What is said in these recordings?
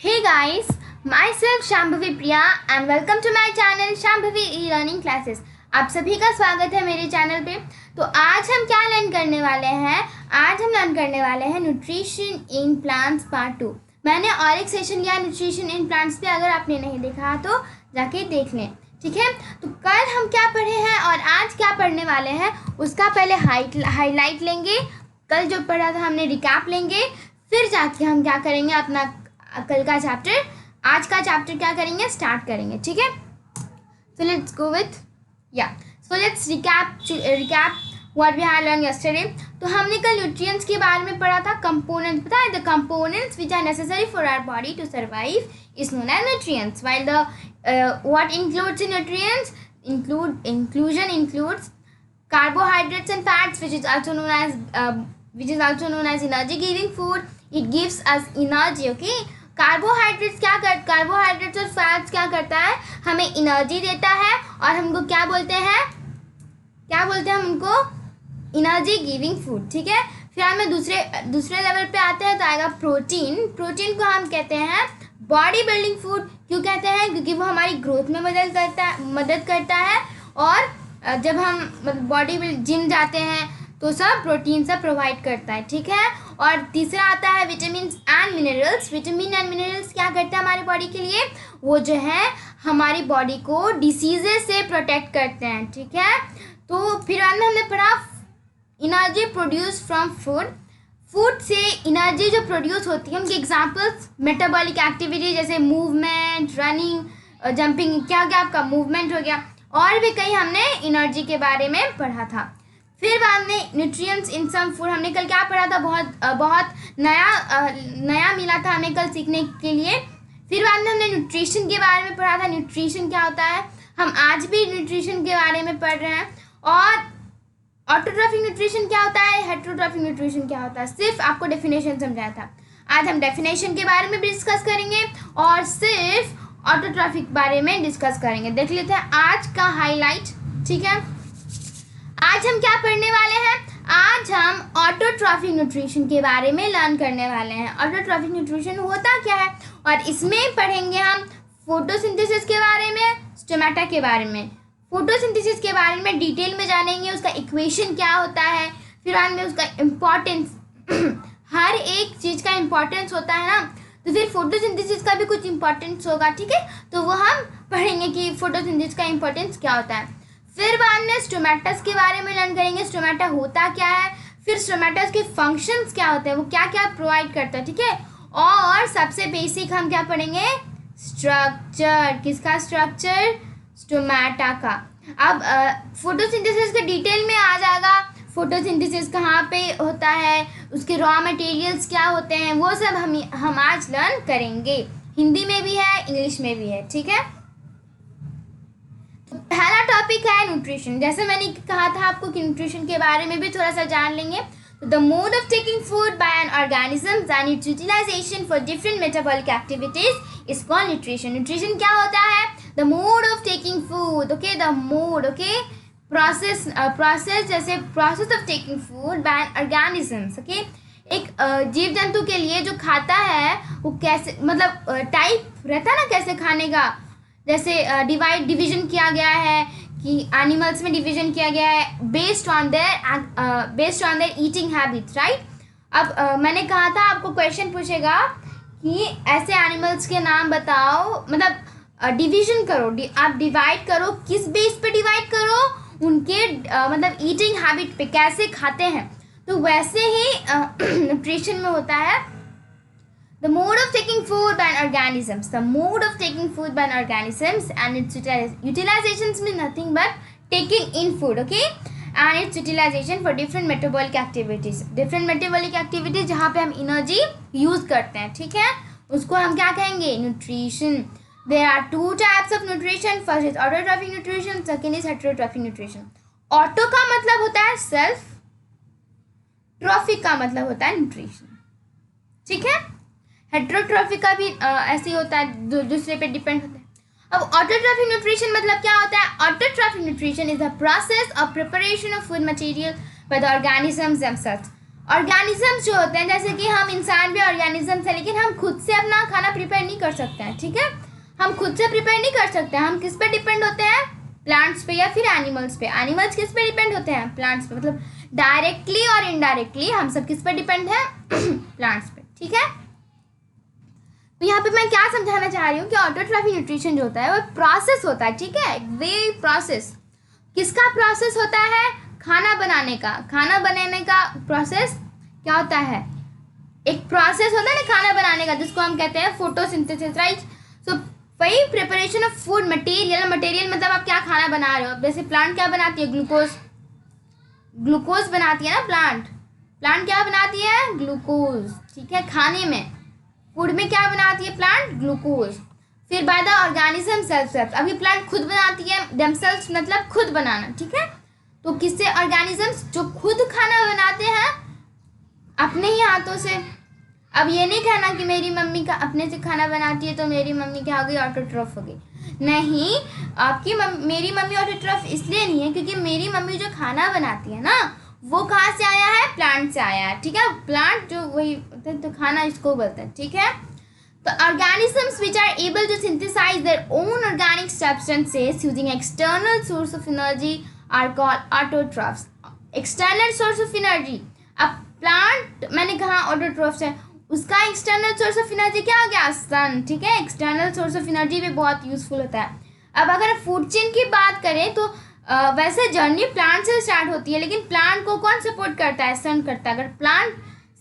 Hey guys, myself Shambhavi Priya and welcome to my channel Shambhavi E-Learning Classes। आप सभी का स्वागत है मेरे चैनल पे। तो आज हम क्या लर्न करने वाले हैं? आज हम लर्न करने वाले हैं न्यूट्रिशन इन प्लांट्स पार्ट 2। मैंने और एक सेशन लिया न्यूट्रिशन इन प्लांट्स पे, अगर आपने नहीं देखा तो जाके देख लें, ठीक है। तो कल हम क्या पढ़े हैं और आज क्या पढ़ने वाले हैं उसका पहले हाईलाइट लेंगे। कल जो पढ़ा था हमने रिकैप लेंगे, फिर जाके हम क्या करेंगे, अपना कल का चैप्टर, आज का चैप्टर क्या करेंगे, स्टार्ट करेंगे, ठीक है। So let's go with so let's recap what we have learn yesterday. तो हमने कल न्यूट्रिएंट्स के बारे में पढ़ा था। कंपोनेंट्स, पता है, the components which are necessary for our body to survive is known as nutrients, while the what includes in nutrients includes carbohydrates and fats, which is also known as energy giving food. It gives us energy, okay. Carbohydrates और fats क्या करता है, हमें energy देता है और हमको क्या बोलते हैं हम उनको एनर्जी गिविंग फूड, ठीक है। फिर हमें दूसरे लेवल पे आते हैं तो आएगा प्रोटीन को हम कहते हैं बॉडी बिल्डिंग फूड। क्यों कहते हैं? क्योंकि वो हमारी ग्रोथ में मदद करता है और जब हम बॉडी जिम जाते हैं तो सब प्रोटीन सब प्रोवाइड करता है, ठीक है। और तीसरा आता है विटामिन एंड मिनरल्स क्या करते हैं हमारी बॉडी के लिए? वो जो है हमारी बॉडी को डिसीजेस से प्रोटेक्ट करते हैं, ठीक है। तो फिर बाद में हमने पढ़ा एनर्जी प्रोड्यूस फ्रॉम फूड से एनर्जी जो प्रोड्यूस होती है उनके एग्जांपल्स मेटाबॉलिक एक्टिविटी जैसे मूवमेंट, रनिंग, जंपिंग, क्या आपका मूवमेंट हो गया, और भी कई हमने एनर्जी के बारे में पढ़ा था। फिर बाद में न्यूट्रिएंट्स इन सम फूड हमने कल क्या पढ़ा था, बहुत नया मिला था हमें कल सीखने के लिए। फिर बाद में हमने न्यूट्रिशन के बारे में पढ़ा था, न्यूट्रिशन क्या होता है। हम आज भी न्यूट्रिशन के बारे में पढ़ रहे हैं। और ऑटोट्रॉफिक न्यूट्रिशन क्या होता है, हेटेरोट्रॉफिक न्यूट्रिशन क्या होता है, सिर्फ आपको डेफिनेशन समझाया था। आज हम डेफिनेशन के बारे में भी डिस्कस करेंगे और सिर्फ ऑटोट्रॉफिक बारे में डिस्कस करेंगे। देख लेते हैं आज का हाईलाइट, ठीक है। आज हम क्या पढ़ने वाले हैं? आज हम ऑटोट्रॉफिक न्यूट्रिशन के बारे में लर्न करने वाले हैं। ऑटोट्रॉफिक न्यूट्रिशन होता क्या है और इसमें पढ़ेंगे हम फोटोसिंथेसिस के बारे में, स्टोमेटा के बारे में। फोटोसिंथेसिस के बारे में डिटेल में जानेंगे, उसका इक्वेशन क्या होता है, फिर बाद में उसका इम्पोर्टेंस हर एक चीज़ का इम्पोर्टेंस होता है ना, तो फिर फोटोसिंथेसिस का भी कुछ इम्पोर्टेंस होगा, ठीक है। तो वो हम पढ़ेंगे कि फोटोसिंथेसिस का इम्पोर्टेंस क्या होता है। फिर बाद में स्टोमेटस के बारे में लर्न करेंगे, स्टोमेटा होता क्या है, फिर स्टोमेटस के फंक्शंस क्या होते हैं, वो क्या क्या प्रोवाइड करता है, ठीक है। और सबसे बेसिक हम क्या पढ़ेंगे, स्ट्रक्चर। किसका स्ट्रक्चर? स्टोमेटा का। अब फोटोसिंथेसिस के डिटेल में आ जाएगा, फोटोसिंथेसिस कहाँ पे होता है, उसके रॉ मटेरियल्स क्या होते हैं, वो सब हम आज लर्न करेंगे। हिंदी में भी है, इंग्लिश में भी है, ठीक है। पहला टॉपिक है न्यूट्रिशन। जैसे मैंने कहा था आपको कि न्यूट्रिशन के बारे में भी थोड़ा सा जान लेंगे। The mode of taking food by an organism and its utilization for different metabolic activities is called nutrition. Nutrition क्या होता है? The mode of taking food, okay, the mode, okay, process जैसे process of taking food by an organisms, okay. एक जीव जंतु के लिए जो खाता है वो कैसे, मतलब टाइप रहता है ना कैसे खाने का, जैसे डिवीजन किया गया है कि एनिमल्स में डिवीजन किया गया है based on their eating habits, right. अब मैंने कहा था आपको क्वेश्चन पूछेगा कि ऐसे एनिमल्स के नाम बताओ, मतलब डिवीजन करो, आप डिवाइड करो, किस बेस पे डिवाइड करो, उनके मतलब ईटिंग हैबिट पे, कैसे खाते हैं। तो वैसे ही न्यूट्रिशन में होता है the mode of taking food by organisms, and its utilizations mean nothing but taking in food, okay, and its utilization for different metabolic activities जहाँ पे हम एनर्जी यूज करते हैं, ठीक है, उसको हम क्या कहेंगे, nutrition. There are two types of nutrition. First is autotrophic nutrition, second is heterotrophic nutrition. Auto का मतलब होता है सेल्फ, ट्रॉफिक का मतलब होता है न्यूट्रिशन, ठीक है। हेटेरोट्रॉफिक का भी ऐसे ही होता है, दूसरे पे डिपेंड होता है। अब ऑटोट्रॉफिक न्यूट्रिशन मतलब क्या होता है? Autotrophic nutrition is the process of preparation of food material by the organisms themselves. Organisms जो होते हैं, जैसे कि हम इंसान भी ऑर्गेनिजम्स हैं, लेकिन हम खुद से अपना खाना प्रिपेयर नहीं कर सकते हैं, ठीक है। हम खुद से प्रिपेयर नहीं कर सकते हैं। हम किस पे डिपेंड होते हैं? प्लांट्स पे या फिर एनिमल्स पे। एनिमल्स किस पे डिपेंड होते हैं? प्लांट्स पे। मतलब डायरेक्टली और इनडायरेक्टली हम सब किस पे डिपेंड है? प्लांट्स पे, ठीक है। तो यहाँ पे मैं क्या समझाना चाह रही हूँ कि ऑटोट्रॉफी न्यूट्रिशन जो होता है वो प्रोसेस होता है, ठीक है। वे प्रोसेस किसका प्रोसेस होता है? खाना बनाने का। खाना बनाने का प्रोसेस क्या होता है? एक प्रोसेस होता है ना खाना बनाने का, जिसको हम कहते हैं फोटोसिंथेसिस, राइट। सो वही preparation of food material. Material मतलब आप क्या खाना बना रहे हो। जैसे प्लांट क्या बनाती है? ग्लूकोज। ग्लूकोज बनाती है ना प्लांट। प्लांट क्या बनाती है? ग्लूकोज, ठीक है। खाने में, फूड में क्या बनाती है प्लांट? ग्लूकोज। फिर बाय द ऑर्गेनिज्म सेल्फ। अभी प्लांट खुद बनाती है, देमसेल्व्स मतलब खुद बनाना, ठीक है। तो किससे? ऑर्गेनिजम्स जो खुद खाना बनाते हैं अपने ही हाथों से। अब ये नहीं कहना कि मेरी मम्मी का अपने से खाना बनाती है तो मेरी मम्मी क्या हो गई? ऑटोट्रॉफ हो गई। नहीं, आपकी मेरी मम्मी ऑटोट्रॉफ इसलिए नहीं है क्योंकि मेरी मम्मी जो खाना बनाती है ना वो कहाँ से आया है? प्लांट से आया है, ठीक है। प्लांट जो वही तो खाना इसको बोलते हैं, ठीक है। The organisms which are able to synthesize their own organic substances using external source of energy are called autotrophs. External source of energy, अब प्लांट मैंने कहा ऑटोट्रॉफ्स है, उसका एक्सटर्नल सोर्स ऑफ एनर्जी क्या हो गया? सन, ठीक है। एक्सटर्नल सोर्स ऑफ एनर्जी भी बहुत यूजफुल होता है। अब अगर फूड चेन की बात करें तो वैसे जर्नी प्लांट से स्टार्ट होती है, लेकिन प्लांट को कौन सपोर्ट करता है? सन करता है। अगर प्लांट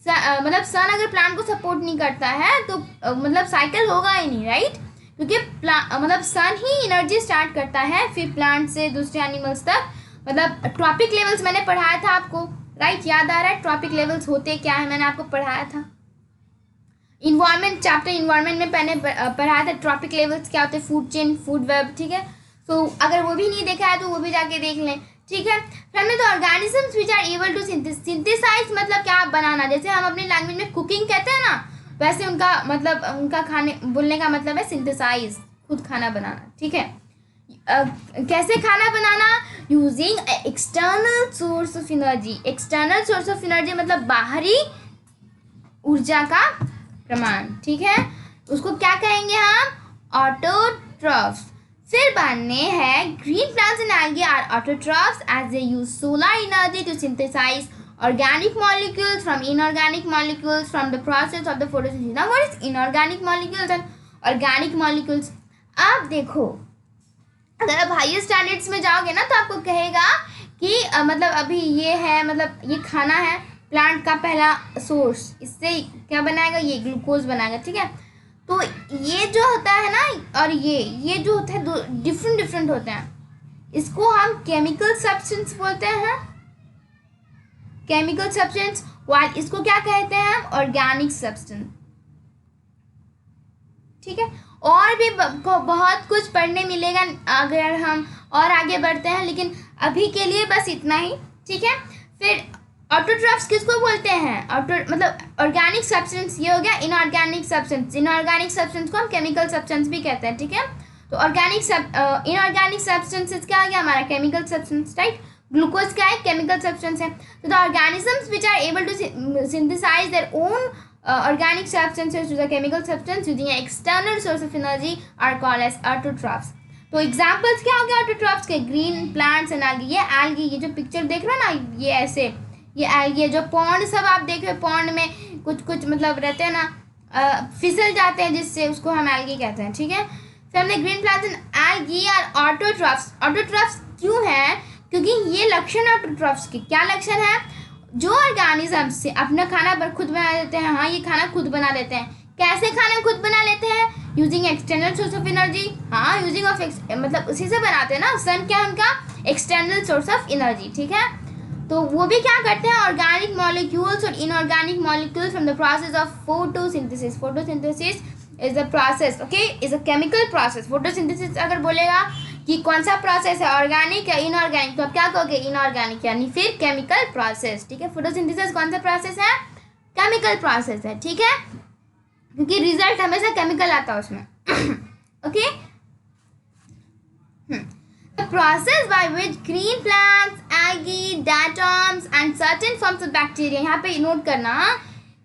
मतलब सन अगर प्लांट को सपोर्ट नहीं करता है तो मतलब साइकिल होगा ही नहीं, राइट। क्योंकि मतलब सन ही एनर्जी स्टार्ट करता है, फिर प्लांट से दूसरे एनिमल्स तक। मतलब ट्रॉपिक लेवल्स मैंने पढ़ाया था आपको, राइट। याद आ रहा है ट्रॉपिक लेवल्स होते क्या है? मैंने आपको पढ़ाया था इन्वायरमेंट चैप्टर, इन्वायरमेंट में मैंने पढ़ाया था ट्रॉपिक लेवल्स क्या होते हैं, फूड चेन, फूड वेब, ठीक है। तो अगर वो भी नहीं देखा है तो वो भी जाके देख लें, ठीक है। फिर हमने तो organisms which are able to synthesize मतलब क्या बनाना। जैसे हम अपने लैंग्वेज में कुकिंग कहते हैं ना, वैसे उनका मतलब उनका खाने बोलने का मतलब है सिंथेसाइज, खुद खाना बनाना, ठीक है। कैसे खाना बनाना? Using external source of energy. External source of energy मतलब बाहरी ऊर्जा का प्रमाण, ठीक है। उसको क्या कहेंगे हम? ऑटोट्रॉफ्स। फिर बनने हैं green plants and algae are autotrophs as they use solar energy to synthesize organic molecules from inorganic molecules from the process of the photosynthesis. Now what is inorganic molecules and organic molecules? अब देखो, अगर आप higher standards में जाओगे ना तो आपको कहेगा कि मतलब अभी ये है, मतलब ये खाना है, प्लांट का पहला सोर्स, इससे क्या बनाएगा? ये ग्लूकोज बनाएगा, ठीक है। तो ये जो होता है ना और ये जो होता है डिफरेंट होते हैं। इसको हम केमिकल सब्सटेंस बोलते हैं, केमिकल सब्सटेंस। वाइल इसको क्या कहते हैं हम? ऑर्गेनिक सब्सटेंस, ठीक है। और भी बहुत कुछ पढ़ने मिलेगा अगर हम और आगे बढ़ते हैं, लेकिन अभी के लिए बस इतना ही, ठीक है। फिर ऑटोट्रॉफ्स किसको बोलते हैं? मतलब ऑर्गेनिक सब्सटेंस ये हो गया। इनऑर्गेनिक सब्सटेंस, इनऑर्गेनिक सब्सटेंस को हम केमिकल सब्सटेंस भी कहते हैं, ठीक है। तो इनऑर्गेनिक सब्सटेंसेस क्या हो गया हमारा? Chemical substance, right. ग्लूकोज क्या है? केमिकल सब्सटेंस है। तो the organisms which are able to synthesize their own organic substances to the chemical substance using an external source of energy are called as autotrophs. तो examples क्या हो गया autotrophs के? Green plants and algae। ये algae, ये जो picture देख रहे हो ना, ये ऐसे ये algae है। जो पॉन्ड सब आप देख रहे हो, पॉन्ड में कुछ मतलब रहते हैं ना, फिसल जाते हैं, जिससे उसको हम algae कहते हैं, ठीक है। फिर हमने green plants and algae are autotrophs. Autotrophs क्यों है? क्योंकि ये लक्षण है ऑटोट्रॉफ्स के। क्या लक्षण है? जो ऑर्गेनिज्म से अपना खाना खुद बना लेते हैं। हाँ, ये खाना खुद बना लेते हैं। कैसे खाना खुद बना लेते हैं? Using external source of energy. हाँ, यूजिंग ऑफ मतलब उसी से बनाते हैं ना। सन क्या है उनका? एक्सटर्नल सोर्स ऑफ एनर्जी, ठीक है। तो वो भी क्या करते हैं? ऑर्गेनिक मॉलिक्यूल्स और inorganic molecules from the process of photosynthesis. Photosynthesis is the process, okay, is a chemical process. Photosynthesis अगर बोलेगा कि कौन सा प्रोसेस है, ऑर्गेनिक या इनऑर्गेनिक, तो आप क्या कहोगे? इनऑर्गेनिक, यानी फिर केमिकल प्रोसेस, ठीक है। फोटोसिंथेसिस कौन सा प्रोसेस है? केमिकल प्रोसेस है, ठीक है, क्योंकि रिजल्ट हमेशा केमिकल आता है उसमें। Okay. process by which green plants, algae, diatoms and certain forms of bacteria, यहाँ पे नोट करना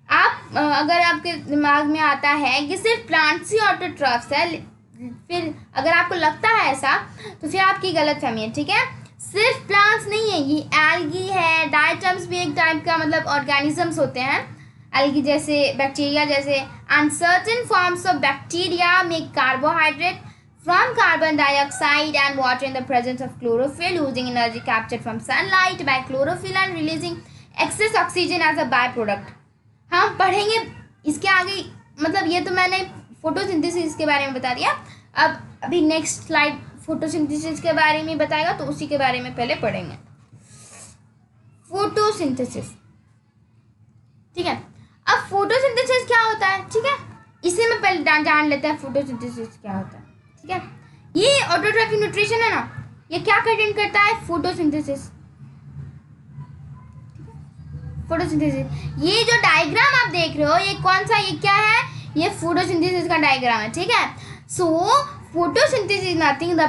आप, अगर आपके दिमाग में आता है कि सिर्फ प्लांट्स ही ऑटोट्रॉफ्स है, फिर अगर आपको लगता है ऐसा तो फिर आपकी गलत फहमी है, ठीक है। सिर्फ प्लांट्स नहीं है, ये एल्गी है, डायटम्स भी एक टाइप का मतलब ऑर्गेनिजम्स होते हैं, एल्गी जैसे, बैक्टीरिया जैसे, and certain forms of bacteria make carbohydrate from carbon dioxide and water in the presence of chlorophyll, using energy captured from sunlight by chlorophyll and releasing excess oxygen as a byproduct. हम पढ़ेंगे इसके आगे, मतलब ये तो मैंने photosynthesis के बारे में बता दिया, अब अभी नेक्स्ट स्लाइड फोटोसिंथेसिस के बारे में बताएगा, तो उसी के बारे में पहले पढ़ेंगे फोटोसिंथेसिस, ठीक है। अब फोटोसिंथेसिस क्या होता है, ठीक है, इसे में पहले जान लेते हैं फोटोसिंथेसिस क्या होता है, ठीक है। ये ऑटोट्रॉफिक न्यूट्रिशन है ना, ये क्या कंटेंट करता है, फोटोसिंथेसिस। फोटोसिंथेसिस, ये जो डायग्राम आप देख रहे हो ये कौन सा, ये क्या है, ये फोटोसिंथेसिस का डायग्राम है, ठीक है। सो photosynthesis is nothing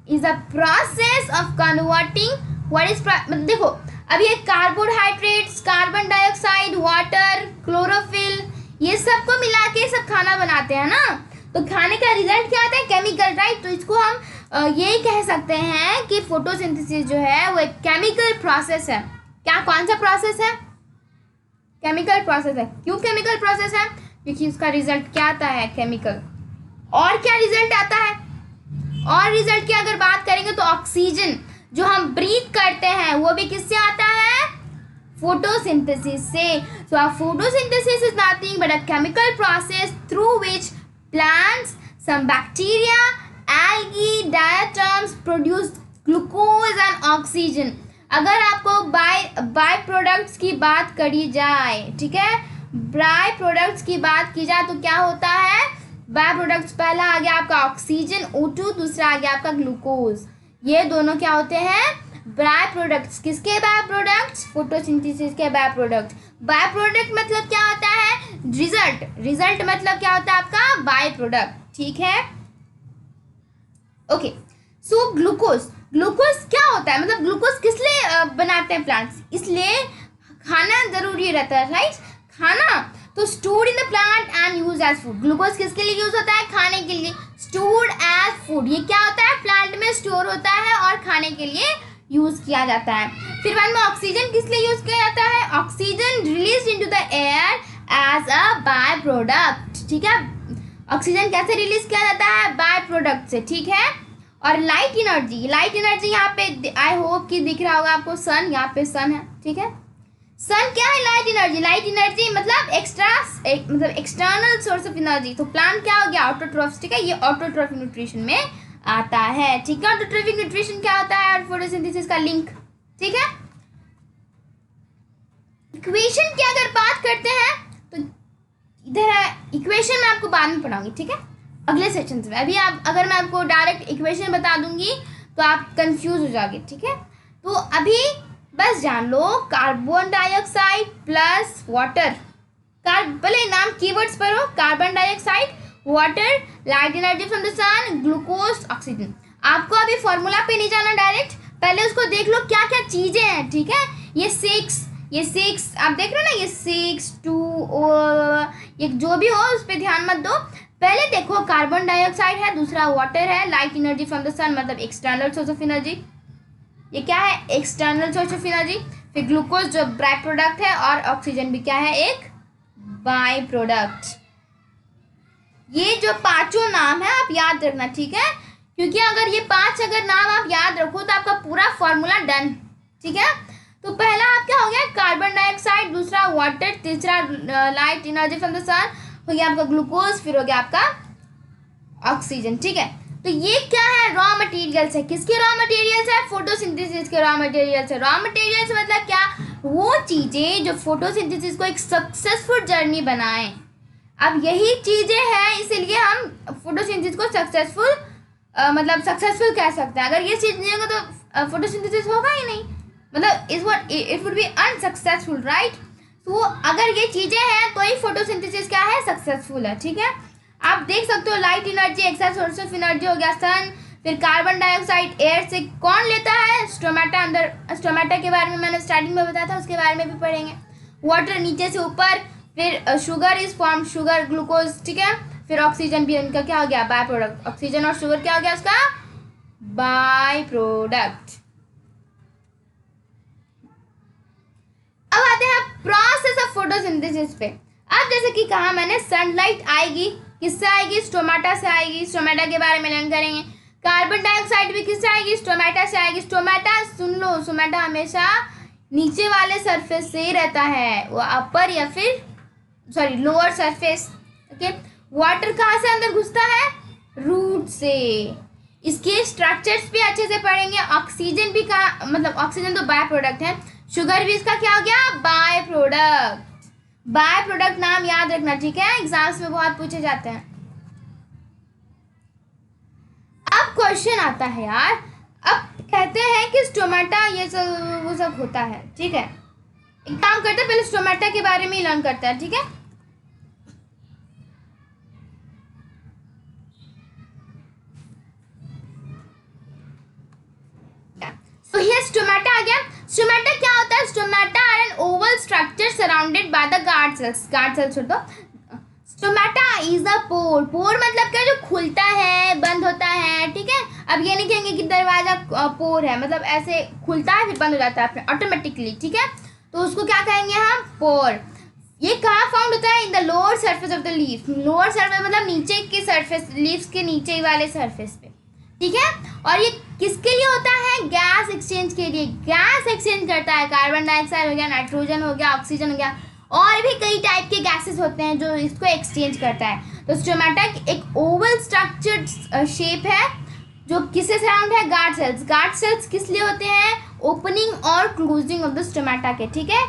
is the process of converting what is, मतलब देखो अब ये carbohydrates, carbon dioxide, water, chlorophyll, ये सबको मिला के सब खाना बनाते हैं ना, तो खाने का रिजल्ट क्या आता है, केमिकल, राइट। तो इसको हम यही कह सकते हैं कि फोटोसिंथेसिस जो है वो एक केमिकल प्रोसेस है। क्या, कौन सा प्रोसेस है, केमिकल प्रोसेस है। क्यों केमिकल प्रोसेस है, क्योंकि उसका रिजल्ट क्या आता है, केमिकल। और क्या रिजल्ट आता है, और रिजल्ट की अगर बात करेंगे तो ऑक्सीजन जो हम ब्रीथ करते हैं वो भी किससे आता है, फोटोसिंथेसिस से। सो photosynthesis is nothing but a chemical process through which plants, some bacteria, algae, diatoms produce glucose and oxygen. अगर आपको बाय प्रोडक्ट्स की बात करी जाए, ठीक है, बाय प्रोडक्ट्स की बात की जाए तो क्या होता है, बाय प्रोडक्ट्स, पहला आ गया आपका ऑक्सीजन O2, दूसरा आ गया आपका ग्लूकोज, ये दोनों क्या होते हैं, बाय प्रोडक्ट्स। किसके बाय प्रोडक्ट्स, फोटोसिंथेसिस के बाय प्रोडक्ट्स। बाय प्रोडक्ट मतलब क्या होता है, रिजल्ट, रिजल्ट मतलब क्या होता है आपका, बाय प्रोडक्ट, ठीक है, ओके। सो ग्लूकोज, ग्लूकोज क्या होता है, मतलब ग्लूकोज किस लिए बनाते हैं प्लांट्स, इसलिए खाना जरूरी रहता है, राइट, खाना, तो stored in the plant and use as food. Glucose किसके लिए यूज होता है, खाने के लिए, स्टोर्ड एज फूड, ये क्या होता है, प्लांट में स्टोर होता है और खाने के लिए यूज किया जाता है। फिर बाद में ऑक्सीजन किस लिए यूज किया जाता है, oxygen release into the air as a by product, ठीक है। ऑक्सीजन कैसे रिलीज किया जाता है, बाय प्रोडक्ट से, ठीक है। और लाइट एनर्जी, लाइट एनर्जी यहाँ पे आई होप कि दिख रहा होगा आपको, सन, यहाँ पे सन है, ठीक है। सन क्या है, लाइट एनर्जी, लाइट एनर्जी मतलब मतलब एक्सटर्नल सोर्स ऑफ एनर्जी। तो प्लांट क्या हो गया, ऑटोट्रॉफ्स, ठीक है, ये ऑटोट्रॉफिक न्यूट्रिशन में आता है, ठीक है। ऑटोट्रॉफिक न्यूट्रिशन क्या होता है और फोटोसिंथेसिस का लिंक, ठीक है। इक्वेशन की अगर बात करते हैं तो इधर है इक्वेशन, मैं आपको बाद में पढ़ाऊंगी, ठीक है, अगले सेक्शन में। अभी आप, अगर मैं आपको डायरेक्ट इक्वेशन बता दूंगी तो आप कंफ्यूज हो जाओगे, ठीक है। तो अभी बस जान लो, कार्बन डाइऑक्साइड प्लस वाटर, भले नाम कीवर्ड्स पर हो, carbon dioxide, water, light energy from the sun, glucose, oxygen. आपको अभी फॉर्मूला पे नहीं जाना डायरेक्ट, पहले उसको देख लो क्या क्या चीजें हैं, ठीक है। ये सिक्स आप देख रहे हो ना, ये 6 2 ये जो भी हो उस पर ध्यान मत दो, पहले देखो कार्बन डाइऑक्साइड है, दूसरा वाटर है, लाइट एनर्जी फ्रॉम द सन मतलब एक्सटर्नल सोर्स ऑफ एनर्जी, ये क्या है, एक्सटर्नल सोर्स ऑफ एनर्जी। फिर ग्लूकोज जो बाय प्रोडक्ट है, और ऑक्सीजन भी क्या है, एक बाय प्रोडक्ट। ये जो पांचों नाम है आप याद रखना, ठीक है, क्योंकि अगर ये 5 अगर नाम आप याद रखो तो आपका पूरा फॉर्मूला डन, ठीक है। तो पहला आप क्या हो गया, कार्बन डाइऑक्साइड, दूसरा वाटर, तीसरा लाइट एनर्जी फ्रॉम द सन, हो गया आपका ग्लूकोज, फिर हो गया आपका ऑक्सीजन, ठीक है। तो ये क्या है, रॉ मटेरियल्स है, किसके रॉ मटेरियल्स है, फोटोसिंथेसिस के रॉ मटेरियल्स है। रॉ मटेरियल्स मतलब क्या, वो चीजें जो फोटोसिंथेसिस को एक सक्सेसफुल जर्नी बनाएं। अब यही चीजें हैं, इसीलिए हम फोटोसिंथेसिस को सक्सेसफुल मतलब सक्सेसफुल कह सकते हैं। अगर ये चीज नहीं होगा तो फोटोसिंथेसिस होगा ही नहीं, मतलब it would be unsuccessful, right. तो अगर ये चीजें हैं तो ही फोटोसिंथेसिस क्या है, सक्सेसफुल है, ठीक है। आप देख सकते हो light energy, extra source of energy हो गया सन, फिर कार्बन डाइऑक्साइड एयर से कौन लेता है? स्टोमेटा। अंदर स्टोमेटा के बारे में मैंने स्टार्टिंग में बताया था, उसके बारे में भी पढ़ेंगे। वाटर नीचे से ऊपर, फिर sugar is form, sugar glucose, ठीक है। फिर ऑक्सीजन भी उनका क्या हो गया? By product. ऑक्सीजन और शुगर क्या हो गया उसका? By product. अब आते हैं प्रोसेस ऑफ फोटोसिंथेसिस पे। अब जैसे कि कहा मैंने, सनलाइट आएगी, किससे आएगी? स्टोमेटा से आएगी। स्टोमेटा के बारे में लर्न करेंगे। कार्बन डाइऑक्साइड भी किससे आएगी? स्टोमेटा से आएगी। स्टोमेटा सुन लो, स्टोमेटा हमेशा नीचे वाले सरफेस से ही रहता है, वो अपर या फिर sorry lower surface, okay. Water कहाँ से अंदर घुसता है? रूट से। इसके स्ट्रक्चर्स भी अच्छे से पढ़ेंगे। ऑक्सीजन भी का मतलब ऑक्सीजन तो बाय प्रोडक्ट है, शुगर भी इसका क्या हो गया? By product. बाय प्रोडक्ट नाम याद रखना, ठीक है, एग्जाम्स में बहुत पूछे जाते हैं। अब क्वेश्चन आता है यार, अब कहते हैं कि स्टोमेटा ये सब वो सब होता है, ठीक है। एक काम करते हैं, पहले स्टोमेटा के बारे में ही लर्न करते हैं, ठीक है। तो ये स्टोमेटा आ गया। स्टोमेटा क्या होता है? Stomata are an oval structure surrounded by the guard cells. Guard cells छोड़ दो। स्टोमेटा इज अ पोर। पोर मतलब क्या? जो खुलता है, बंद होता है, ठीक है। अब ये नहीं कहेंगे कि दरवाजा पोर है, मतलब ऐसे खुलता है फिर बंद हो जाता है अपने ऑटोमेटिकली, ठीक है। तो उसको क्या कहेंगे हम? पोर। ये कहाँ फाउंड होता है? इन the lower surface of the leaf. Lower surface मतलब नीचे के सरफेस, लीव्स के नीचे वाले सरफेस पे, ठीक है। और ये किसके लिए होता है? गैस एक्सचेंज के लिए। गैस एक्सचेंज करता है, कार्बन डाइऑक्साइड हो गया, नाइट्रोजन हो गया, ऑक्सीजन हो गया, और भी कई टाइप के गैसेस होते हैं जो इसको एक्सचेंज करता है। तो स्टोमेटा एक ओवल स्ट्रक्चर्ड शेप है जो किससे सराउंड है? Guard cells. गार्ड सेल्स किस लिए होते हैं? ओपनिंग और क्लोजिंग ऑफ द स्टोमेटा के, ठीक है।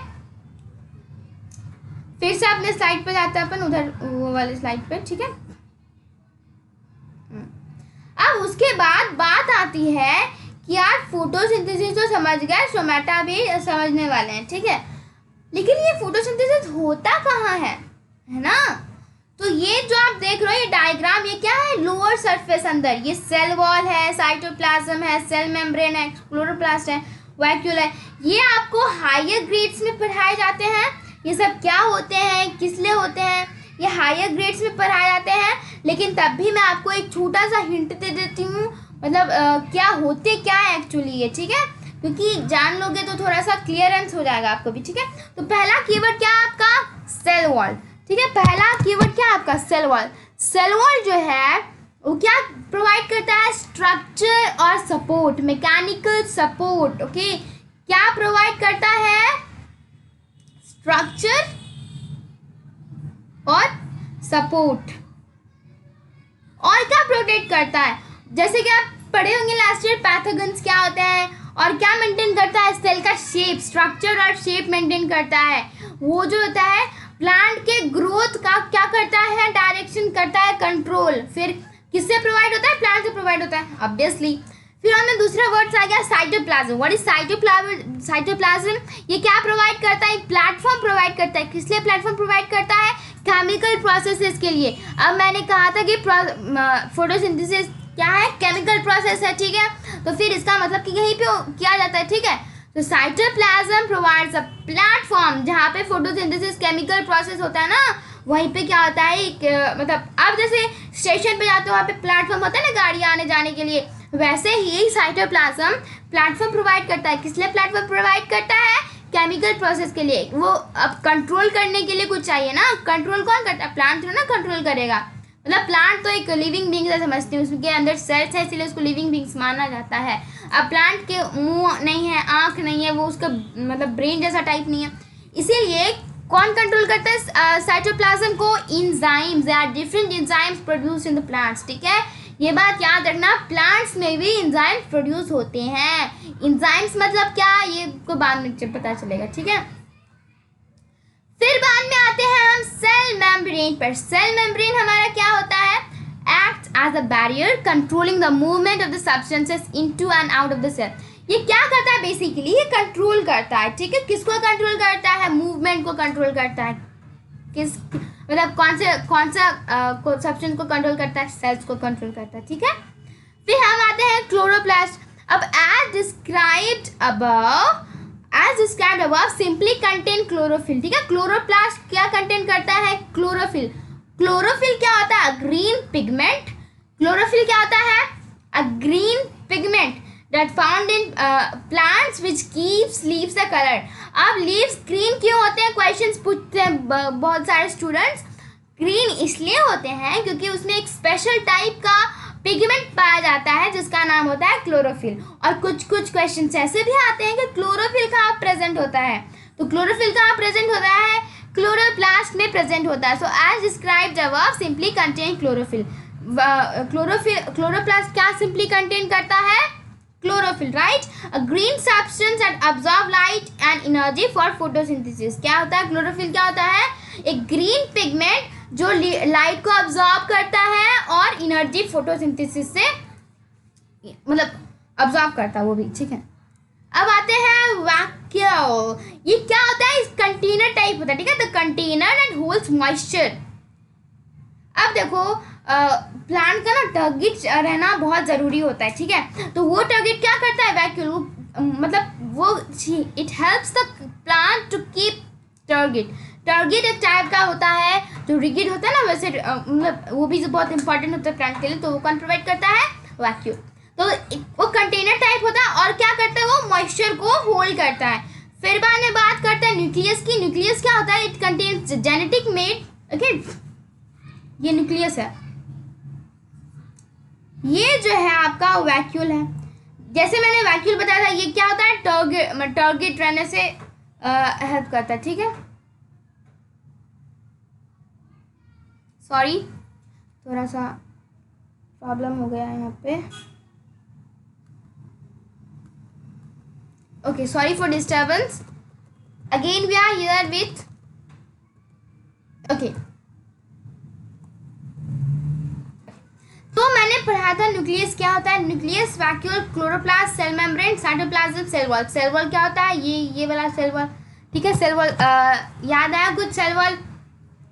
फिर से अपने स्लाइड पे जाते हैं अपन, उधर वो वाले स्लाइड पे, ठीक है। अब उसके बाद बात आती है कि यार फोटोसिंथेसिस तो समझ गए, स्टोमेटा भी समझने वाले हैं, ठीक है। लेकिन ये फोटोसिंथेसिस होता कहाँ है ना? तो ये जो आप देख रहे हो ये डायग्राम, ये क्या है? लोअर सरफेस अंदर, ये सेल वॉल है, साइटोप्लाज्म है, सेल मेम्ब्रेन है, क्लोरोप्लास्ट है, वैक्यूल है। ये आपको हायर ग्रेड्स में पढ़ाए जाते हैं। ये सब क्या होते हैं, किस लिए होते हैं, ये हायर ग्रेड्स में पढ़ाए जाते हैं। लेकिन तब भी मैं आपको एक छोटा सा हिंट दे देती हूँ, मतलब क्या होते क्या है एक्चुअली ये, ठीक है। क्योंकि जान लोगे तो थोड़ा सा क्लियरेंस हो जाएगा आपको भी, ठीक है। तो पहला कीवर्ड क्या है आपका? सेल वॉल, ठीक है। पहला कीवर्ड क्या है आपका? Cell wall. सेल वॉल जो है वो क्या प्रोवाइड करता है? स्ट्रक्चर और सपोर्ट, मैकेनिकल सपोर्ट, ओके। क्या प्रोवाइड करता है? स्ट्रक्चर और सपोर्ट। और क्या प्रोटेक्ट करता है? जैसे कि आप पढ़े होंगे लास्ट ईयर, पैथोजेंस क्या होते हैं और क्या मेंटेन करता है? सेल का शेप, स्ट्रक्चर और शेप मेंटेन करता है। वो जो होता है प्लांट के ग्रोथ का क्या करता है? डायरेक्शन करता है, कंट्रोल। फिर किससे प्रोवाइड होता है? प्लांट से प्रोवाइड होता है ऑब्वियसली। फिर हमें दूसरा वर्ड आ गया cytoplasm. What is cytoplasm? Cytoplasm ये क्या प्रोवाइड करता है? प्लेटफॉर्म प्रोवाइड करता है। किस लिए प्लेटफॉर्म प्रोवाइड करता है? केमिकल प्रोसेसेस के लिए। अब मैंने कहा था कि फोटोसिंथेसिस क्या है? केमिकल प्रोसेस है, ठीक है। तो फिर इसका मतलब कि यहीं पे किया जाता है, ठीक है। तो साइटोप्लाज्म प्रोवाइड्स अ प्लेटफॉर्म, जहाँ पे फोटोसिंथेसिस केमिकल प्रोसेस होता है ना, वहीं पे क्या होता है मतलब आप जैसे स्टेशन पे जाते हो वहाँ पे प्लेटफॉर्म होता है ना गाड़ी आने जाने के लिए, वैसे ही साइटोप्लाज्म प्लेटफॉर्म प्रोवाइड करता है। किस लिए प्लेटफॉर्म प्रोवाइड करता है? केमिकल प्रोसेस के लिए। वो अब कंट्रोल करने के लिए कुछ चाहिए ना, कंट्रोल कौन करता है? प्लांट थोड़ा ना कंट्रोल करेगा। मतलब प्लांट तो एक लिविंग बींग्स है, समझती हूँ, उसके अंदर सेल्स है, इसलिए उसको लिविंग बींग्स माना जाता है। अब प्लांट के मुंह नहीं है, आँख नहीं है, वो उसका मतलब ब्रेन जैसा टाइप नहीं है, इसीलिए कौन कंट्रोल करता है साइटोप्लाज्म को? Enzymes. There are different enzymes produce in the plants, ठीक है। ये बात याद रखना, प्लांट्स में भी इंजाइम्स प्रोड्यूस होते हैं। इंजाइम्स मतलब क्या, ये को बाद में पता चलेगा, ठीक है। फिर बाद में आते हैं हम सेल मेम्ब्रेन पर। सेल मेम्ब्रेन हमारा क्या होता है? Acts as a barrier controlling the movement of the substances into and out of the cell. ये क्या करता है? बेसिकली ये कंट्रोल करता है, ठीक है। किसको कंट्रोल करता है? मूवमेंट को कंट्रोल करता है। किस मतलब कौन सा सब्सटेंस को कंट्रोल करता है? सेल्स को कंट्रोल करता है, ठीक है। फिर हम आते हैं क्लोरोप्लास्ट. अब as described above simply contain chlorophyll. ठीक है, क्लोरोप्लास्ट क्या कंटेन करता है? क्लोरोफिल. क्लोरोफिल क्या होता है? Green pigment. क्लोरोफिल क्या होता है? A green pigment that found in plants which gives leaves a color. अब leaves green क्यों होते हैं? क्वेश्चंस पूछते हैं बहुत सारे स्टूडेंट्स. ग्रीन इसलिए होते हैं क्योंकि उसमें एक स्पेशल टाइप का पिगमेंट पाया जाता है जिसका नाम होता है क्लोरोफिल. और कुछ क्वेश्चंस ऐसे भी आते हैं कि क्लोरोफिल कहाँ प्रेजेंट होता है. तो क्लोरोफिल कहाँ प्रेजेंट होता है? क्लोरोप्लास्ट में प्रेजेंट होता है. So as described above simply contain chlorophyll. Chloroplast क्या सिंपली कंटेन करता है? Chlorophyll, right. A green substance that absorb light and energy for photosynthesis. क्या होता है? क्लोरोफिल क्या होता है? एक ग्रीन पिगमेंट जो लाइट को अब्जॉर्ब करता है और एनर्जी फोटोसिंथेसिस से मतलब अब्जॉर्ब करता है वो भी. ठीक है, अब आते हैं वैक्यूल. ये क्या होता है? इस कंटेनर टाइप होता है. ठीक है, the container and holds moisture. अब देखो प्लांट का ना टारगेट रहना बहुत ज़रूरी होता है. ठीक है, तो वो टारगेट क्या करता है? वैक्यूल. मतलब वो it helps the plant to keep turgid. Turgid एक टाइप का होता है जो रिगिड होता है ना, वैसे मतलब वो भी बहुत इंपॉर्टेंट होता है प्लांट के लिए. तो वो कौन प्रोवाइड करता है? वैक्यूल. तो वो कंटेनर टाइप होता है और क्या करता है? वो मॉइस्चर को होल्ड करता है. फिर बाद में बात करते हैं न्यूक्लियस की. न्यूक्लियस क्या होता है? It contains genetic made. Okay, ये न्यूक्लियस है. ये जो है आपका वैक्यूल है. जैसे मैंने वैक्यूल बताया था, ये क्या होता है? टारगेट रहने से हेल्प करता है. ठीक है, सॉरी थोड़ा सा प्रॉब्लम हो गया है यहाँ पे. Okay, sorry for disturbance. Again we are here with. Okay, तो मैंने पढ़ा था न्यूक्लियस क्या होता है. Nucleus, vacuole, chloroplast, cell membrane, cytoplasm, cell wall. Cell wall क्या होता है? ये वाला सेल वॉल. ठीक है, सेल वॉल याद आया कुछ?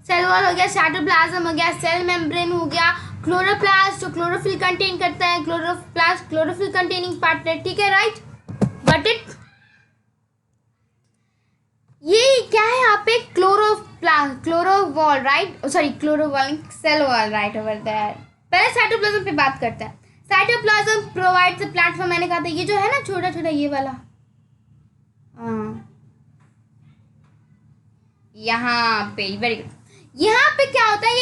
सेल वॉल हो गया, साइटोप्लाज्म हो गया, सेल मेम्ब्रेन हो गया, क्लोरोप्लास्ट जो क्लोरोफिल कंटेन करता है, क्लोरोप्लास्ट क्लोरोफिल कंटेनिंग पार्टनर. ठीक है, राइट. बट इट ये क्या है यहाँ पे? क्लोरोवॉल, राइट. सॉरी, क्लोरोवॉल, cell wall, right over there. पहले साइटोप्लाज्म पे बात करते हैं. Cytoplasm provides the platform. मैंने कहा था ये जो है ना छोटा छोटा ये वाला, यहाँ पे, वेरी गुड. यहाँ पे क्या होता है?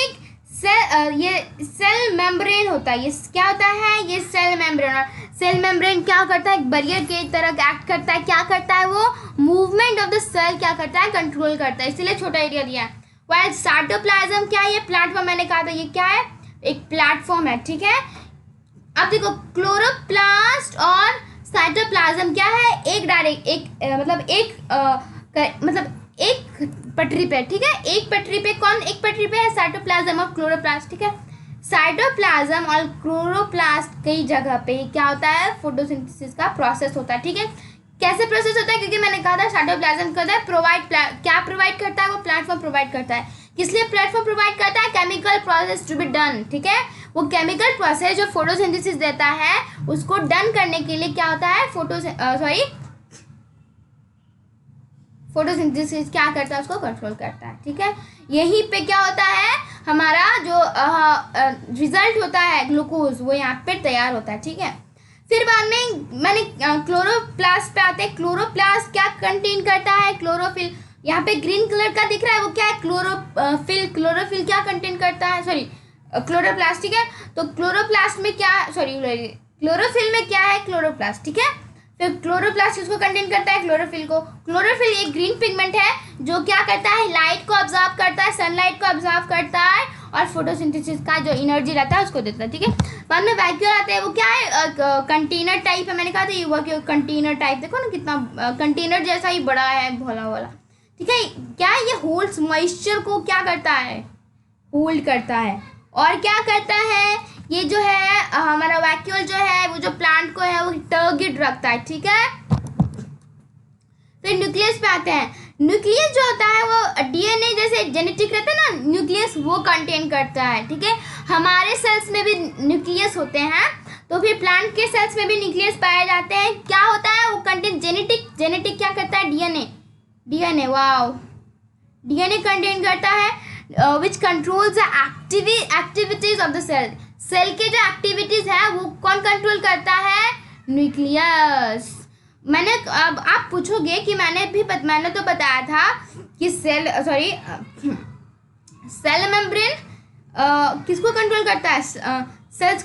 ये सेल मेम्ब्रेन होता है. ये क्या होता है? ये सेल मेम्ब्रेन. सेल मेम्ब्रेन क्या करता है? एक बैरियर के तरह एक्ट करता है. क्या करता है वो? मूवमेंट ऑफ द सेल क्या करता है? कंट्रोल करता है. इसलिए छोटा एरिया दिया है. वाइल साइटोप्लाज्म क्या है? ये प्लेटफॉर्म. मैंने कहा था ये क्या है? एक प्लेटफॉर्म है. ठीक है, अब देखो क्लोरोप्लास्ट और साइटोप्लाज्म क्या है? एक डायरेक्ट एक पटरी पे. ठीक है, एक पटरी पे. कौन एक पटरी पे है? साइटोप्लाज्म और क्लोरोप्लास्ट. ठीक है, साइटोप्लाज्म और क्लोरोप्लास्ट कई जगह पे क्या होता है? फोटोसिंथेसिस का प्रोसेस होता है. ठीक है, कैसे प्रोसेस होता है? क्योंकि मैंने कहा था साइटोप्लाज्म करता है क्या प्रोवाइड करता है? वो प्लेटफॉर्म प्रोवाइड करता है. किस लिए प्लेटफॉर्म प्रोवाइड करता है? Chemical process to be done. ठीक है, वो केमिकल प्रोसेस जो फोटोसिंथेसिस देता है उसको डन करने के लिए क्या होता है? फोटोसिंथेसिस क्या करता है? उसको कंट्रोल करता है. ठीक है, यहीं पे क्या होता है? हमारा जो रिजल्ट होता है ग्लूकोज, वो यहाँ पे तैयार होता है. ठीक है, फिर बाद में मैंने क्लोरोप्लास्ट पे आते हैं. क्लोरोप्लास्ट क्या कंटेन करता है? क्लोरोफिल. यहाँ पे ग्रीन कलर का दिख रहा है वो क्या है? क्लोरोफिल. क्लोरोफिल क्या कंटेन करता है? Sorry, chloroplast. ठीक है, तो क्लोरोप्लास्ट में क्या, क्लोरोफिल में क्या है? क्लोरोप्लास्ट. ठीक है, फिर क्लोरोप्लास्ट किसको कंटेन करता है? क्लोरोफिल को. क्लोरोफिल एक ग्रीन पिगमेंट है जो क्या करता है? लाइट को ऑब्जर्व करता है, सनलाइट को ऑब्जर्व करता है और फोटोसिंथेसिस का जो एनर्जी रहता है उसको देता है. ठीक है, बाद में वैक्यूल आते हैं. वो क्या है? कंटेनर टाइप है. मैंने कहा था ये वो कंटेनर टाइप. देखो ना कितना कंटेनर जैसा ही बड़ा है, भोला वाला. ठीक है, क्या ये होल्ड्स मॉइस्चर को क्या करता है? होल्ड करता है. और क्या करता है? ये जो है हमारा वैक्यूल जो है वो जो प्लांट को है वो टारगेट रखता है. ठीक है, फिर न्यूक्लियस पे आते हैं. न्यूक्लियस जो होता है वो डीएनए जैसे जेनेटिक रहता है ना, न्यूक्लियस वो कंटेन करता है. ठीक है, हमारे सेल्स में भी न्यूक्लियस होते हैं. तो फिर प्लांट के सेल्स में भी न्यूक्लियस पाए जाते हैं। क्या होता है वो कंटेंट जेनेटिक क्या करता है, डीएनए वाओ, डीएनए कंटेन करता है which controls the activities of the cell के जो एक्टिविटीज है वो कौन कंट्रोल करता है, न्यूक्लियस। मैंने अब आप पूछोगे कि मैंने तो बताया था कि सेल मेम्ब्रेन किसको कंट्रोल करता है, सेल्स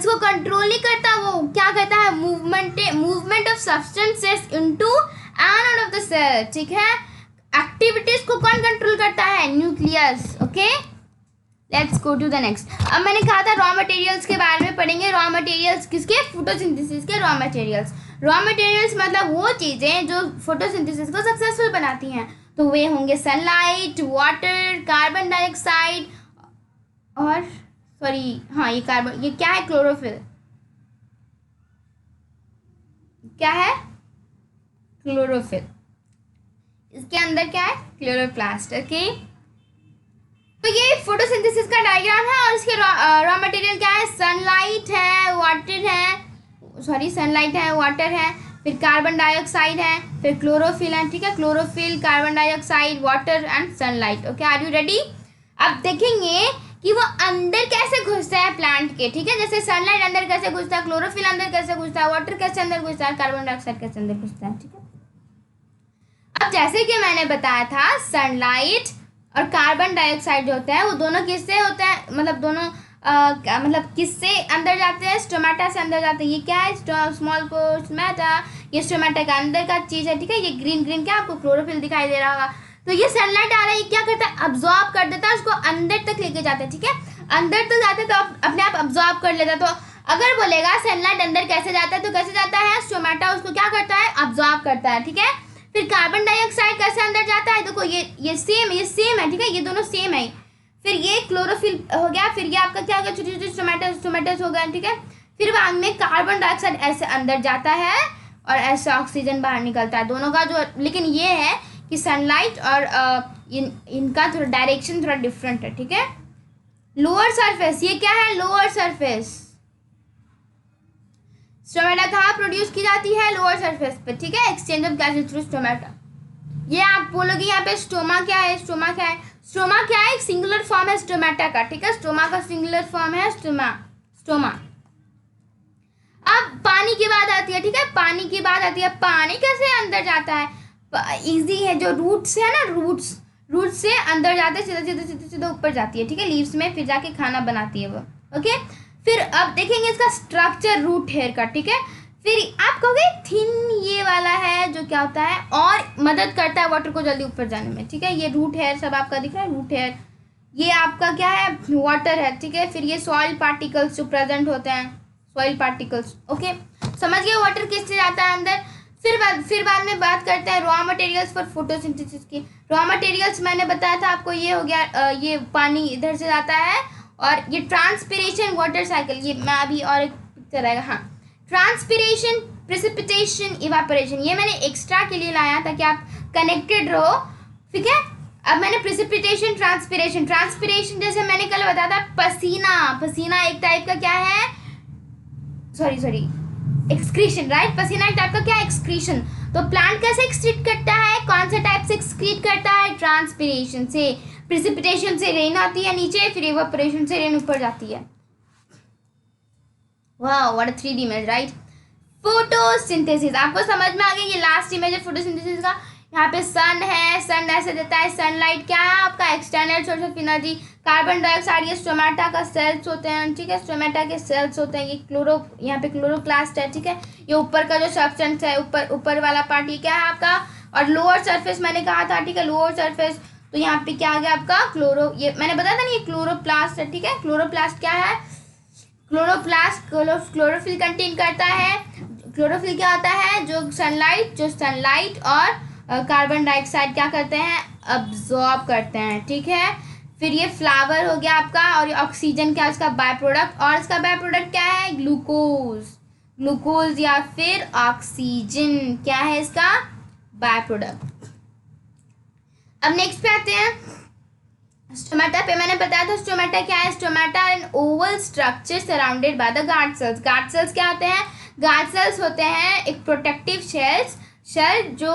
को कंट्रोल नहीं करता, वो क्या करता है, movement of substances into and out of the cell, ठीक है। एक्टिविटीज को कौन कंट्रोल करता है, nucleus. Okay, let's go to the next. अब मैंने कहा था रॉ मटेरियल्स के बारे में पढ़ेंगे। रॉ मटेरियल्स किसके, फोटोसिंथेसिस के रॉ मटेरियल्स मतलब वो चीज़ें जो फोटोसिंथेसिस को सक्सेसफुल बनाती हैं। तो वे होंगे सनलाइट, वाटर, कार्बन डाइऑक्साइड और ये क्या है, क्लोरोफिल। क्या है, क्लोरोफिल। इसके अंदर क्या है, क्लोरोप्लास्ट। ओके, तो ये फोटोसिंथेसिस का डायग्राम है और इसके रॉ मटेरियल क्या है, सनलाइट है, वाटर है, फिर कार्बन डाइऑक्साइड है, फिर क्लोरोफिल है, ठीक है। Chlorophyll, carbon dioxide, water and sunlight. Okay, are you ready. अब देखेंगे कि वो अंदर कैसे घुसता है प्लांट के, ठीक है। जैसे सनलाइट अंदर कैसे घुसता है, क्लोरोफिल अंदर कैसे घुसता है, वाटर कैसे अंदर घुसता है, कार्बन डाइऑक्साइड कैसे अंदर घुसता है, ठीक है। अब जैसे कि मैंने बताया था सनलाइट और कार्बन डाइऑक्साइड जो होता है वो दोनों किससे होते हैं, मतलब दोनों मतलब किससे अंदर जाते हैं, स्टोमेटा से अंदर जाते हैं। ये क्या है, स्मॉल पोर स्टोमेटा, ये स्टोमेटा का अंदर का चीज़ है, ठीक है। ये ग्रीन क्या आपको क्लोरोफिल दिखाई दे रहा होगा। तो ये सनलाइट आ रहा है, ये क्या करता है, अब्जॉर्ब कर देता है, उसको अंदर तक लेके जाता है, ठीक है। अंदर तक जाते हैं तो अपने आप अब्जॉर्ब कर लेता है। तो अगर बोलेगा सनलाइट अंदर कैसे जाता है, तो कैसे जाता है, स्टोमेटा उसको क्या करता है, अब्जॉर्ब करता है, ठीक है। फिर कार्बन डाइऑक्साइड कैसे अंदर जाता है, देखो ये सेम है, ठीक है, ये दोनों सेम है। फिर ये क्लोरोफिल हो गया, फिर ये आपका क्या हो गया, छोटे छोटे स्टोमेटोस हो गया, ठीक है। फिर बाद में कार्बन डाइऑक्साइड ऐसे अंदर जाता है और ऐसे ऑक्सीजन बाहर निकलता है, दोनों का जो। लेकिन ये है कि सनलाइट और इनका थोड़ा डायरेक्शन थोड़ा डिफरेंट है, ठीक है। लोअर सरफेस, ये क्या है, लोअर सरफेस। स्टोमेटा कहाँ प्रोड्यूस की जाती है, लोअर सरफेस पे, ठीक है, exchange of gases through stomata. ये आप बोलोगे यहाँ पे स्टोमा क्या है, स्टोमा क्या है, एक सिंगुलर फॉर्म है स्टोमेटा का, ठीक है। स्टोमा का सिंगुलर फॉर्म है स्टोमा। अब पानी की बात आती है, ठीक है, पानी कैसे अंदर जाता है, इजी है, जो रूट्स है ना, रूट से अंदर जाते सीधा ऊपर जाती है, ठीक है, लीव्स में, फिर जाके खाना बनाती है वो। ओके, फिर अब देखेंगे इसका स्ट्रक्चर रूट हेयर का, ठीक है। फिर आप कहोगे थिन ये वाला है जो क्या होता है और मदद करता है वाटर को जल्दी ऊपर जाने में, ठीक है। ये रूट हेयर सब आपका दिख रहा है, रूट हेयर ये आपका क्या है, वाटर है, ठीक है। फिर ये सॉइल पार्टिकल्स जो प्रेजेंट होते हैं, सॉइल पार्टिकल्स। ओके, समझ गए, वाटर किससे जाता है अंदर। फिर बाद में बात करते हैं रॉ मटेरियल्स फॉर फोटोसिंथेसिस की। रॉ मटेरियल्स मैंने बताया था आपको, ये हो गया ये पानी इधर से जाता है, और ये ट्रांसपिरेशन वाटर साइकिल, ये मैं अभी और एक पिक्चर आएगा, हाँ। ट्रांसपिरेशन, प्रेसिपिटेशन, इवापोरेशन, ये मैंने एक्स्ट्रा के लिए लाया ताकि आप कनेक्टेड रहो, ठीक है। अब मैंने प्रेसिपिटेशन, ट्रांसपिरेशन जैसे मैंने कल बताया था, पसीना एक टाइप का क्या है, सॉरी एक्सक्रीशन, राइट। पसीना एक टाइप का क्या है, एक्सक्रीशन। तो प्लांट कैसे एक्सक्रीट करता है, कौन सा टाइप से एक्सक्रीट करता है, ट्रांसपिरेशन से। प्रेसिपिटेशन से रेन आती है नीचे, फिर इवापोरेशन से रेन ऊपर जाती है। वाह, what a 3D image, right. Photosynthesis आपको समझ में आ गया, ये लास्ट इमेज है फोटोसिंथेसिस का। यहाँ पे सन है, सन ऐसे देता है, सनलाइट क्या है आपका, external source of energy. Carbon dioxide ये स्टोमेटा का सेल्स होते हैं, ठीक है, स्टोमेटा के सेल्स होते हैं। ये यहाँ पे क्लोरोप्लास्ट है, ठीक है। ये ऊपर का जो सब्सटेंस है, ऊपर वाला पार्ट, ये क्या है आपका, और लोअर सरफेस मैंने कहा था, ठीक है, लोअर सरफेस। तो यहाँ पे क्या आ गया आपका, ये मैंने बताया था ना, ये क्लोरोप्लास्ट है, ठीक है। क्लोरोप्लास्ट क्या है, क्लोरोफिल कंटेन करता है। क्लोरोफिल क्या होता है, जो सनलाइट और कार्बन डाइऑक्साइड क्या करते हैं, अब्जॉर्ब करते हैं, ठीक है। फिर ये फ्लावर हो गया आपका, और ये ऑक्सीजन क्या है इसका बाय प्रोडक्ट, और इसका बाय प्रोडक्ट क्या है, ग्लूकोज या फिर ऑक्सीजन, क्या है इसका बाय प्रोडक्ट। अब नेक्स्ट पे आते हैं, स्टोमेटा पे मैंने बताया था स्टोमेटा क्या है. Stomata an oval structure surrounded by the guard cells. Guard cells क्या होते हैं? गार्ड सेल्स होते हैं एक प्रोटेक्टिव शेल जो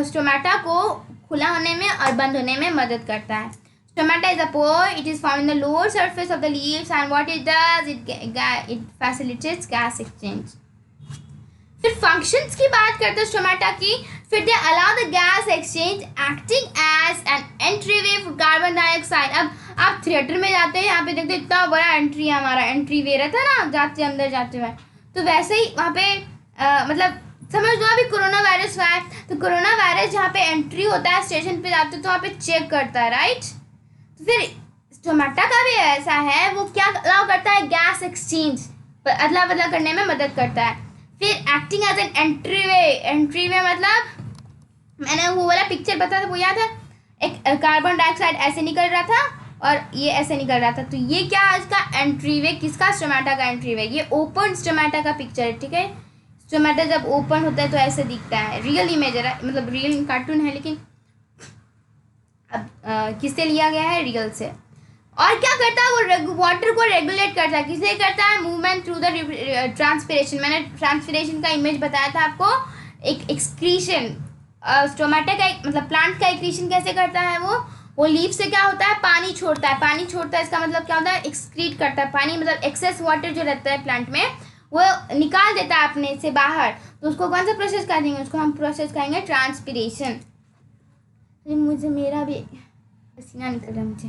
स्टोमेटा को खुला होने में और बंद होने में मदद करता है. Stomata is a pore. It is found in the lower surface of the leaves and what it does, it facilitates gas exchange. फिर फंक्शंस की बात करते हैं स्टोमेटा की. फिर they allow the gas exchange acting as an entryway for carbon dioxide. अब आप theatre में जाते हैं, यहाँ पे देखते हैं इतना बड़ा एंट्री है, हमारा एंट्री वे रहता है ना जाते अंदर जाते हुए. तो वैसे ही वहाँ पे मतलब समझ लो अभी कोरोना वायरस हुआ है, तो कोरोना वायरस जहाँ पे एंट्री होता है स्टेशन पे जाते तो वहाँ पे चेक करता है, राइट. तो फिर स्टोमेटा का भी ऐसा है, वो क्या अलाउ करता है? गैस एक्सचेंज, अदला बदला करने में मदद करता है. फिर एक्टिंग एज एन एंट्रीवे मतलब मैंने वो वाला पिक्चर बताया था, वो याद है? एक कार्बन डाइऑक्साइड ऐसे निकल रहा था और ये ऐसे निकल रहा था, तो ये क्या है इसका एंट्रीवे. किसका? स्टोमेटा का एंट्रीवे. ये ओपन स्टोमेटा का पिक्चर है, ठीक है. स्टोमेटा जब ओपन होता है तो ऐसे दिखता है. रियल इमेज है, मतलब रियल कार्टून है, लेकिन अब किससे लिया गया है? रियल से. और क्या करता है वो? वाटर को रेगुलेट करता है. किससे करता है? Movement through the transpiration. मैंने ट्रांसपिरेशन का इमेज बताया था आपको. एक एक्सक्रीशन स्टोमेटा का मतलब प्लांट का एक्सक्रीशन कैसे करता है वो लीफ से क्या होता है? पानी छोड़ता है. इसका मतलब क्या होता है? एक्सक्रीट करता है पानी, मतलब एक्सेस वाटर जो रहता है प्लांट में वो निकाल देता है अपने से बाहर. तो उसको कौन सा प्रोसेस करेंगे? उसको हम प्रोसेस करेंगे ट्रांसपिरेशन. मुझे मेरा भी पसीना निकल रहा है मुझे.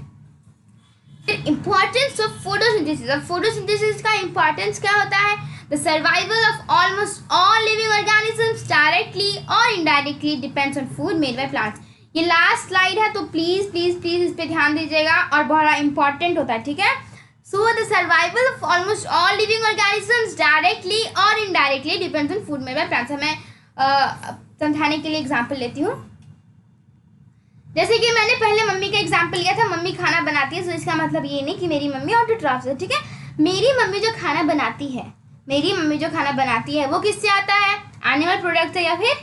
फिर इम्पोर्टेंस ऑफ फोटोसिंथेसिस. अब फोटोसिंथेसिस का इम्पोर्टेंस क्या होता है? The survival of almost all living organisms directly और indirectly depends on food made by plants. ये लास्ट स्लाइड है, तो प्लीज़ प्लीज़ प्लीज़ इस पर ध्यान दीजिएगा और बड़ा इंपॉर्टेंट होता है, ठीक है. So the survival of almost all living organisms directly और indirectly depends on food made by plants. मैं समझाने के लिए एग्जाम्पल लेती हूँ. जैसे कि मैंने पहले मम्मी का एग्जाम्पल लिया था. मम्मी खाना बनाती है, तो इसका मतलब ये नहीं कि मेरी मम्मी ऑटोट्रॉफ है, ठीक है. मेरी मम्मी जो खाना बनाती है वो किससे आता है? एनिमल प्रोडक्ट से या फिर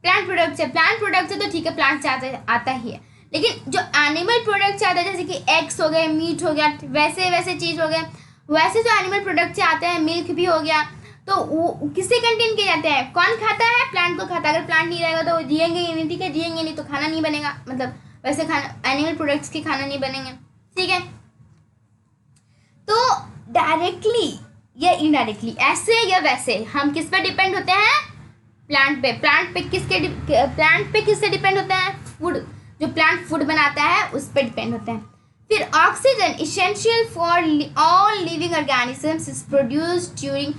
प्लांट प्रोडक्ट से? प्लांट प्रोडक्ट से तो ठीक है, प्लांट से आता ही है. लेकिन जो एनिमल प्रोडक्ट से आता है, जैसे कि एग्स हो गए, मीट हो गया, वैसे चीज़ हो गए, वैसे जो एनिमल प्रोडक्ट से आते हैं, मिल्क भी हो गया, तो वो किससे कंटेन किए जाते हैं? कौन खाता है? प्लांट को खाता है. अगर प्लांट नहीं रहेगा तो जिएंगे ही नहीं, ठीक है. जिएंगे नहीं तो खाना नहीं बनेगा, मतलब वैसे खाना एनिमल प्रोडक्ट्स के खाना नहीं बनेंगे, ठीक है. तो डायरेक्टली या इनडायरेक्टली, ऐसे या वैसे, हम किस पर डिपेंड होते हैं? प्लांट पे. प्लांट पे किससे डिपेंड होते हैं? फूड. जो प्लांट फूड बनाता है उस पर डिपेंड होते हैं. फिर oxygen essential for all living organisms is produced during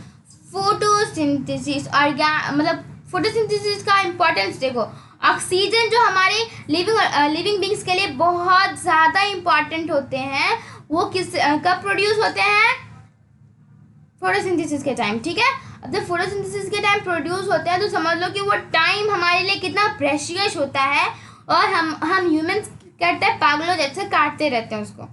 photosynthesis. मतलब फोटोसिंथेसिस का इंपॉर्टेंस देखो. ऑक्सीजन जो हमारे लिविंग बींग्स के लिए बहुत ज़्यादा इम्पॉर्टेंट होते हैं, वो कब प्रोड्यूस होते हैं? फोटोसिंथेसिस के टाइम, ठीक है. अब जब फोटोसिंथेसिस के टाइम प्रोड्यूस होते हैं तो समझ लो कि वो टाइम हमारे लिए कितना प्रेशियस होता है, और हम ह्यूमंस करते हैं पागलों जैसे काटते रहते हैं उसको,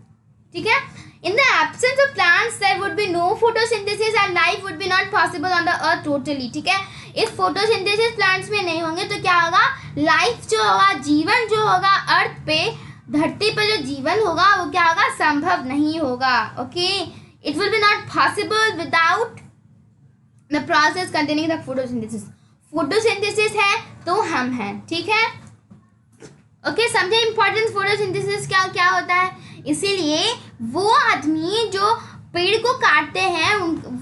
ठीक है. In the absence of plants, there would be no photosynthesis and life would be not possible on the earth totally, ठीक है. इस फोटोसिंथेसिस प्लांट्स में नहीं होंगे तो क्या होगा? लाइफ जो होगा, जीवन जो होगा अर्थ पे, धरती पे जो जीवन होगा वो क्या होगा? संभव नहीं होगा, okay. It will be not possible without the process containing the photosynthesis. Photosynthesis है तो हम हैं, ठीक है. ओके, समझे इंपॉर्टेंस फोटोसिंथेसिस क्या होता है. इसीलिए वो आदमी जो पेड़ को काटते हैं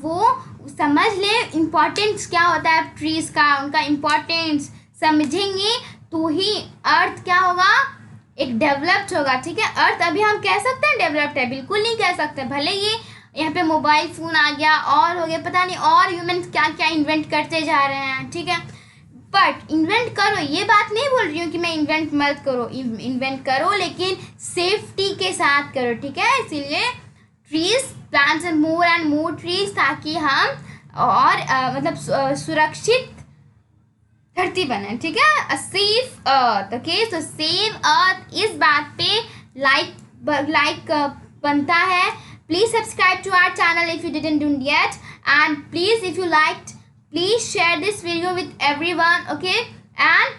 वो समझ ले इम्पोर्टेंस क्या होता है ट्रीज़ का. उनका इम्पोर्टेंस समझेंगे तो ही अर्थ क्या होगा? एक डेवलप्ड होगा, ठीक है. अर्थ अभी हम कह सकते हैं डेवलप्ड है? बिल्कुल नहीं कह सकते. भले ये यहाँ पे मोबाइल फ़ोन आ गया और हो गया, पता नहीं और ह्यूमन क्या क्या इन्वेंट करते जा रहे हैं, ठीक है. बट इन्वेंट करो, ये बात नहीं बोल रही हूँ कि मैं इन्वेंट मत करो, इन्वेंट करो लेकिन सेफ्टी के साथ करो, ठीक है. इसीलिए trees plants and more trees, ताकि हम और मतलब सुरक्षित धरती बने, ठीक है. A safe earth, okay. So save earth, इस बात पे लाइक बनता है. Please subscribe to our channel if you didn't do yet, and please if you liked, please share this video with everyone, okay. And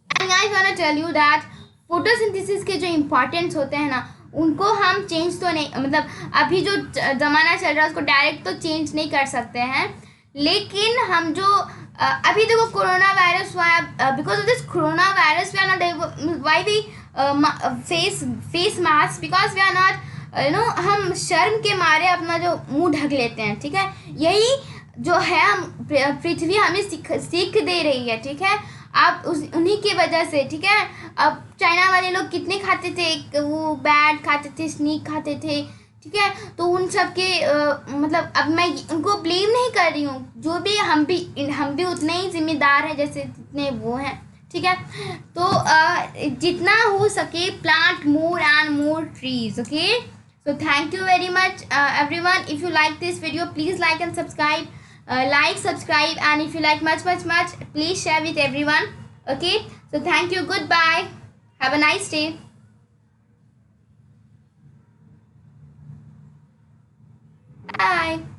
I want to tell you that photosynthesis के जो इम्पॉर्टेंट्स होते हैं ना, उनको हम change तो नहीं, मतलब अभी जो ज़माना चल रहा है उसको डायरेक्ट तो चेंज नहीं कर सकते हैं, लेकिन हम जो अभी देखो कोरोना वायरस हुआ है, because of this coronavirus we are not why we face mask, because we are not हम शर्म के मारे अपना जो मुंह ढक लेते हैं, ठीक है। यही जो है हम पृथ्वी हमें सीख दे रही है, ठीक है। आप उन्हीं की वजह से, ठीक है। अब चाइना वाले लोग कितने खाते थे, वो बैट खाते थे, स्नीक खाते थे, ठीक है। तो उन सब के मतलब अब मैं उनको ब्लेम नहीं कर रही हूँ, जो भी हम भी उतने ही जिम्मेदार हैं जैसे जितने वो हैं, ठीक है। तो जितना हो सके plant more and more trees, okay. So thank you very much everyone. If you like this video, please like and subscribe. Subscribe, and if you like much, please share with everyone. Okay. So thank you. Goodbye. Have a nice day. Bye.